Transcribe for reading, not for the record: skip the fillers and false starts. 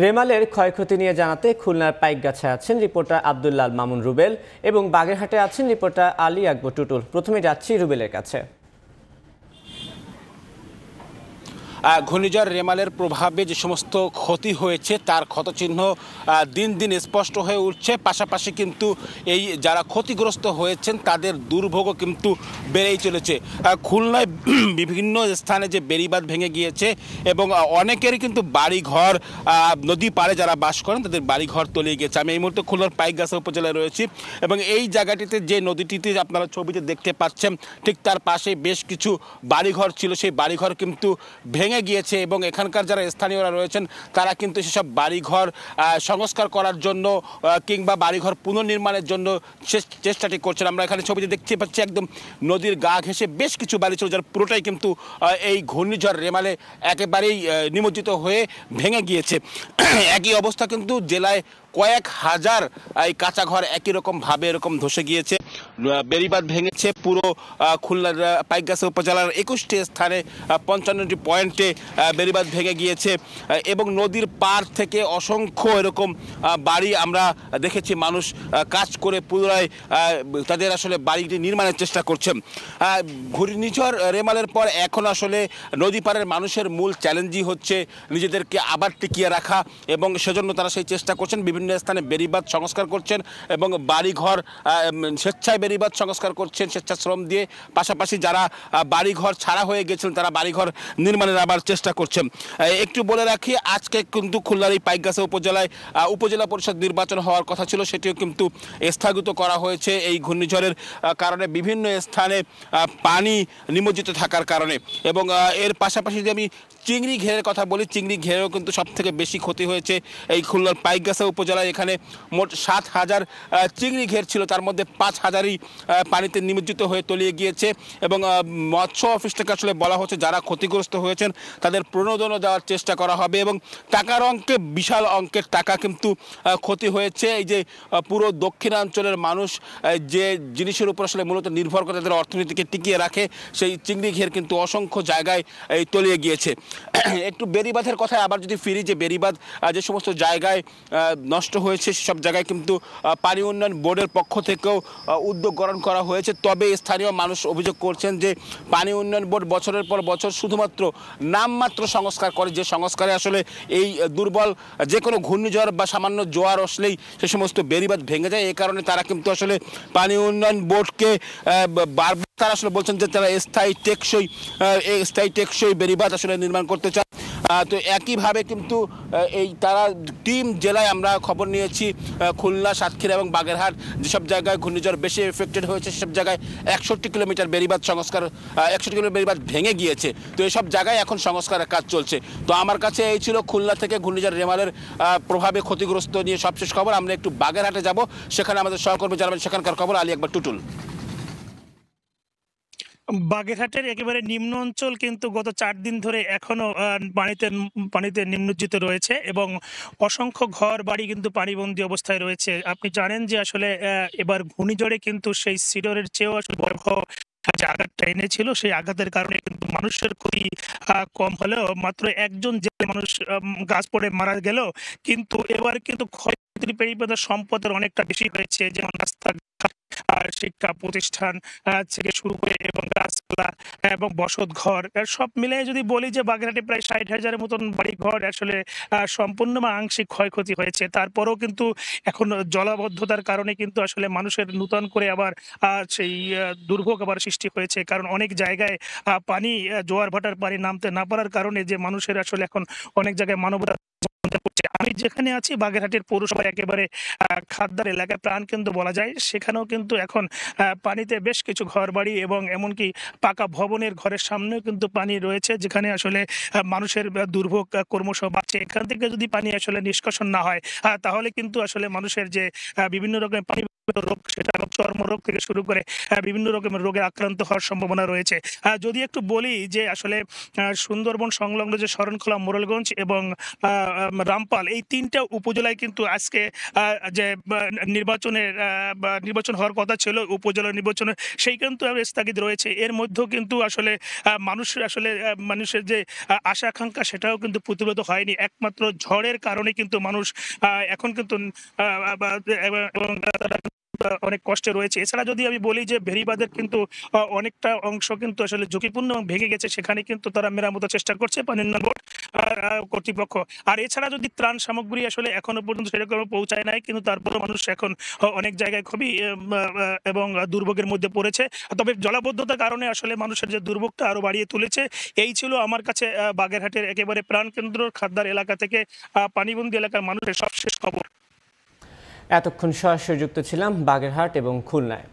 রেমালের ক্ষয়ক্ষতি নিয়ে জানাতে খুলনার পাইকগাছায় আছেন রিপোর্টার আব্দুল্লাল মামুন রুবেল এবং বাগেরহাটে আছেন রিপোর্টার আলী আকবর টুটুল। প্রথমে যাচ্ছি রুবেলের কাছে। ঘূর্ণিঝড় রেমালের প্রভাবে যে সমস্ত ক্ষতি হয়েছে তার ক্ষতচিহ্ন দিন দিন স্পষ্ট হয়ে উঠছে। পাশাপাশি কিন্তু এই যারা ক্ষতিগ্রস্ত হয়েছেন তাদের দুর্ভোগও কিন্তু বেড়েই চলেছে। খুলনায় বিভিন্ন স্থানে যে বেড়িবাঁধ ভেঙে গিয়েছে এবং অনেকেরই কিন্তু বাড়িঘর নদী পাড়ে যারা বাস করেন তাদের বাড়িঘর তলিয়ে গিয়েছে। আমি এই মুহূর্তে খুলনার পাইকগাছা উপজেলায় রয়েছি এবং এই জায়গাটিতে যে নদীটিতে আপনারা ছবিতে দেখতে পাচ্ছেন ঠিক তার পাশে বেশ কিছু বাড়িঘর ছিল, সেই বাড়িঘর কিন্তু ভেঙে গিয়েছে এবং এখানকার যারা স্থানীয়রা রয়েছেন তারা কিন্তু সেসব বাড়িঘর সংস্কার করার জন্য কিংবা বাড়িঘর পুনর্নির্মাণের জন্য চেষ্টাটি করছেন। আমরা এখানে ছবিতে দেখতে পাচ্ছি একদম নদীর গা ঘেঁষে বেশ কিছু বাড়ি ছিল যার পুরোটাই কিন্তু এই ঘূর্ণিঝড় রেমালে একেবারেই নিমজ্জিত হয়ে ভেঙে গিয়েছে। একই অবস্থা কিন্তু জেলায় কয়েক হাজার এই কাঁচা ঘর একই রকম ভাবে এরকম ধসে গিয়েছে। বেড়িবাঁধ ভেঙেছে পুরো খুলনার পাইকগাছা উপজেলার 21টি স্থানে 55টি পয়েন্টে বেড়িবাঁধ ভেঙে গিয়েছে এবং নদীর পাড় থেকে অসংখ্য এরকম বাড়ি আমরা দেখেছি মানুষ কাজ করে পুনরায় তাদের আসলে বাড়িটি নির্মাণের চেষ্টা করছেন। ঘূর্ণিঝড় রেমালের পর এখন আসলে নদী পাড়ের মানুষের মূল চ্যালেঞ্জই হচ্ছে নিজেদেরকে আবার টিকিয়ে রাখা এবং সেজন্য তারা সেই চেষ্টা করছেন। বিভিন্ন স্থানে বেড়িবাঁধ সংস্কার করছেন এবং বাড়িঘর স্বেচ্ছায় বেড়িবাঁধ সংস্কার করছেন স্বেচ্ছাশ্রম দিয়ে। পাশাপাশি যারা বাড়িঘর ছাড়া হয়ে গেছিলেন তারা বাড়িঘর নির্মাণের আবার চেষ্টা করছেন। একটু বলে রাখি, আজকে কিন্তু খুলনার এই পাইকগাছা উপজেলায় উপজেলা পরিষদ নির্বাচন হওয়ার কথা ছিল, সেটিও কিন্তু স্থগিত করা হয়েছে এই ঘূর্ণিঝড়ের কারণে বিভিন্ন স্থানে পানি নিমজ্জিত থাকার কারণে। এবং এর পাশাপাশি যদি আমি চিংড়ি ঘেরের কথা বলি, চিংড়ি ঘেরেও কিন্তু সব থেকে বেশি ক্ষতি হয়েছে এই খুলনার পাইকগাছা উপজেলায়। এখানে মোট 7,000 চিংড়ি ঘের ছিল, তার মধ্যে 5,000ই পানিতে নিমজ্জিত হয়ে তলিয়ে গিয়েছে এবং মৎস্য অফিস থেকে আসলে বলা হচ্ছে যারা ক্ষতিগ্রস্ত হয়েছেন তাদের প্রণোদনা দেওয়ার চেষ্টা করা হবে এবং টাকার অঙ্কে বিশাল অঙ্কের টাকা কিন্তু ক্ষতি হয়েছে। এই যে পুরো দক্ষিণাঞ্চলের মানুষ যে জিনিসের উপর আসলে মূলত নির্ভর করে তাদের অর্থনীতিকে টিকিয়ে রাখে, সেই চিংড়ি ঘের কিন্তু অসংখ্য জায়গায় এই তলিয়ে গিয়েছে। একটু বেড়িবাঁধের কথায় আবার যদি ফিরি, যে বেড়িবাঁধ যে সমস্ত জায়গায় নষ্ট হয়েছে সেসব জায়গায় কিন্তু পানি উন্নয়ন বোর্ডের পক্ষ থেকেও উদ্যোগ গ্রহণ করা হয়েছে। তবে স্থানীয় মানুষ অভিযোগ করছেন যে পানি উন্নয়ন বোর্ড বছরের পর বছর শুধুমাত্র নামমাত্র সংস্কার করে, যে সংস্কারে আসলে এই দুর্বল যে কোনো ঘূর্ণিঝড় বা সামান্য জোয়ার আসলেই সে সমস্ত বেড়িবাঁধ ভেঙে যায়। এই কারণে তারা কিন্তু আসলে পানি উন্নয়ন বোর্ডকে বারবার তারা আসলে বলছেন যে তারা স্থায়ী টেকসই বেড়িবাঁধ আসলে নির্মাণ করতে চায়। তো একইভাবে কিন্তু এই তারা টিম জেলায় আমরা খবর নিয়েছি খুলনা, সাতক্ষীরা এবং বাগেরহাট যেসব জায়গায় ঘূর্ণিঝড় বেশি এফেক্টেড হয়েছে সেসব জায়গায় 61 কিলোমিটার বেড়িবাঁধ 61 কিলোমিটার বেড়িবাঁধ ভেঙে গিয়েছে। তো এসব জায়গায় এখন সংস্কারের কাজ চলছে। তো আমার কাছে এই ছিল খুলনা থেকে ঘূর্ণিঝড় রেমালের প্রভাবে ক্ষতিগ্রস্ত নিয়ে সবশেষ খবর। আমরা একটু বাগেরহাটে যাব, সেখানে আমাদের সহকর্মী জানাবেন সেখানকার খবর। আলী আকবর টুটুল। বাগেরহাটের একেবারে নিম্ন অঞ্চল কিন্তু গত 4 দিন ধরে এখনো পানিতে নিমজ্জিত রয়েছে এবং অসংখ্য ঘর বাড়ি কিন্তু পানিবন্দী অবস্থায় রয়েছে। আপনি জানেন যে আসলে এবার ঘূর্ণিঝড়ে কিন্তু সেই সিডরের চেয়েও আসলে ভয়াবহ যে আঘাতটা এনেছিল, সেই আঘাতের কারণে কিন্তু মানুষের ক্ষতি কম হলেও মাত্র একজন যে মানুষ গাছ পড়ে মারা গেল, কিন্তু এবার কিন্তু ক্ষয়ক্ষতির পরিমাণ সম্পদের অনেকটা বেশি হয়েছে। যেমন রাস্তাঘাট, শিক্ষা প্রতিষ্ঠান থেকে শুরু করে এবং গাছপালা এবং বসত ঘর সব মিলে যদি বলি যে বাগেরহাটে প্রায় 60,000-এর মতন বাড়ি ঘর আসলে সম্পূর্ণ বা আংশিক ক্ষয়ক্ষতি হয়েছে। তারপরেও কিন্তু এখন জলাবদ্ধতার কারণে কিন্তু আসলে মানুষের নূতন করে আবার সেই দুর্ভোগ আবার সৃষ্টি হয়েছে। কারণ অনেক জায়গায় পানি জোয়ার ভাটার পানি নামতে না পারার কারণে যে মানুষের আসলে এখন অনেক জায়গায় মানবতা। আমি যেখানে আছি বাগেরহাটের পৌরসভার একেবারে খাদ্দার এলাকায় প্রাণকেন্দ্র বলা যায়, সেখানেও কিন্তু এখন পানিতে বেশ কিছু ঘর বাড়ি এবং এমনকি পাকা ভবনের ঘরের সামনেও কিন্তু পানি রয়েছে, যেখানে আসলে মানুষের দুর্ভোগ ক্রমশ বাড়ছে। এখান থেকে যদি পানি আসলে নিষ্কাশন না হয় তাহলে কিন্তু আসলে মানুষের যে বিভিন্ন রকমের পানি রোগ, সেটা চর্মরোগ থেকে শুরু করে বিভিন্ন রকমের রোগে আক্রান্ত হওয়ার সম্ভাবনা রয়েছে। যদি একটু বলি যে আসলে সুন্দরবন সংলগ্ন যে শরণখোলা, মোরেলগঞ্জ এবং রামপাল, এই ৩টা উপজেলায় কিন্তু আজকে যে নির্বাচন হওয়ার কথা ছিল উপজেলা নির্বাচনে, সেই কিন্তু স্থগিত রয়েছে। এর মধ্যেও কিন্তু আসলে মানুষের যে আশা আকাঙ্ক্ষা সেটাও কিন্তু প্রতিরোধ হয়নি। একমাত্র ঝড়ের কারণে কিন্তু মানুষ এখন কিন্তু এবং তারা অনেক কষ্টে রয়েছে। এছাড়া যদি আমি বলি যে বেড়িবাঁধের কিন্তু অনেকটা অংশ কিন্তু আসলে ঝুঁকিপূর্ণ এবং ভেঙে গেছে, সেখানে কিন্তু তারা মেরামতের চেষ্টা করছে পানি উন্নয়ন বোর্ড কর্তৃপক্ষ। আর এছাড়া যদি ত্রাণ সামগ্রী আসলে এখনো পর্যন্ত সেরকম পৌঁছায় নাই, কিন্তু তারপরে মানুষ এখন অনেক জায়গায় খুবই এবং দুর্ভোগের মধ্যে পড়েছে। তবে জলাবদ্ধতার কারণে আসলে মানুষের যে দুর্ভোগটা আরো বাড়িয়ে তুলেছে। এই ছিল আমার কাছে বাগেরহাটের একেবারে প্রাণকেন্দ্র খাদ্দার এলাকা থেকে পানিবন্দী এলাকার মানুষের সবশেষ খবর। এতক্ষণ সরাসরি যুক্ত ছিলাম বাগেরহাট এবং খুলনায়।